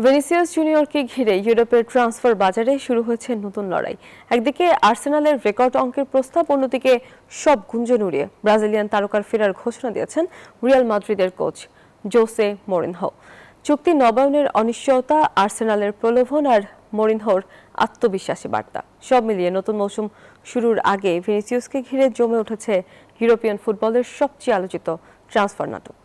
Vinicius জুনিয়রকে ঘিরে ইউরোপের transfer বাজারে শুরু হয়েছে নতুন লড়াই। একদিকে আর্সেনালের রেকর্ড অঙ্কের প্রস্তাব, অন্যদিকে সব গুঞ্জন উড়িয়ে ব্রাজিলিয়ান তারকার ফেরার ঘোষণা দিয়েছেন রিয়াল মাদ্রিদের কোচ জোসে মরিনহো। চুক্তি নবায়নের অনিশ্চয়তা, আর্সেনালের প্রলোভন আর মরিনহোর আত্মবিশ্বাসী বার্তা, সব মিলিয়ে নতুন মৌসুম শুরুর আগে ভিনিসিয়াসকে ঘিরে জমে উঠেছে ইউরোপিয়ান ফুটবলের সবচেয়ে আলোচিত ট্রান্সফার নাটক।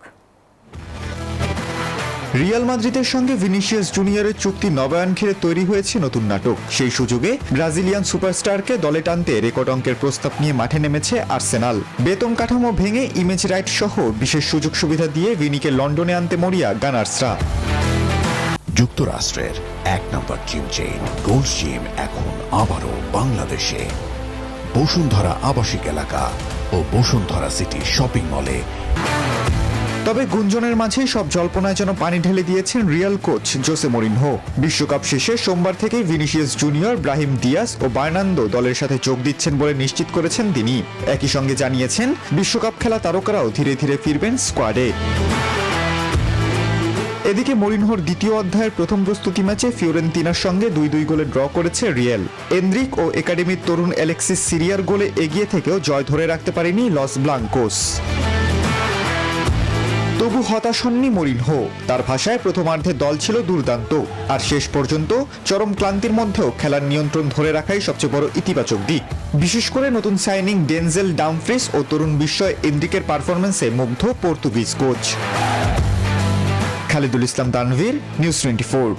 রিয়াল মাদ্রিদের সঙ্গে ভিনিসিয়াস জুনিয়রের চুক্তি নবায়ন ঘিরে তৈরি হয়েছে নতুন নাটক। সেই সুযোগে ব্রাজিলিয়ান সুপারস্টারকে দলে টানতে রেকর্ড অঙ্কের প্রস্তাব নিয়ে মাঠে নেমেছে আর্সেনাল। বেতন কাঠামো ভেঙে ইমেজ রাইট সহ বিশেষ সুযোগ সুবিধা দিয়ে ভিনিকে লন্ডনে আনতে মরিয়া গানার্সরা। যুক্তরাষ্ট্রের এক নম্বর জিম চেইন গোল্ড জিম এখন আবারও বাংলাদেশে। বসুন্ধরা আবাসিক এলাকা ও বসুন্ধরা সিটি শপিং মলে। তবে গুঞ্জনের মাঝেই সব জল্পনায় যেন পানি ঢেলে দিয়েছেন রিয়াল কোচ জোসে মরিনহো। বিশ্বকাপ শেষে সোমবার থেকেই ভিনিসিয়াস জুনিয়র, ব্রাহিম দিয়াস ও বার্নান্দো দলের সাথে যোগ দিচ্ছেন বলে নিশ্চিত করেছেন তিনি। একই সঙ্গে জানিয়েছেন বিশ্বকাপ খেলা তারকারাও ধীরে ধীরে ফিরবেন স্কোয়াডে। এদিকে মরিনহোর দ্বিতীয় অধ্যায়ের প্রথম প্রস্তুতি ম্যাচে ফিওরেন্তিনার সঙ্গে 2-2 গোলে ড্র করেছে রিয়াল। এন্দ্রিক ও একাডেমির তরুণ অ্যালেক্সিস সিরিয়ার গোলে এগিয়ে থেকেও জয় ধরে রাখতে পারেনি লস ব্লাঙ্কোস। তবু হতাশ হননি মরিনহো। তার ভাষায় প্রথমার্ধে দল ছিল দুর্দান্ত, আর শেষ পর্যন্ত চরম ক্লান্তির মধ্যেও খেলার নিয়ন্ত্রণ ধরে রাখাই সবচেয়ে বড় ইতিবাচক দিক। বিশেষ করে নতুন সাইনিং ডেনজেল ডামফ্রিস ও তরুণ বিস্ময় এন্দ্রিকের পারফরম্যান্সে মুগ্ধ পর্তুগিজ কোচ। খালিদুল ইসলাম তানভীর, নিউজ 24।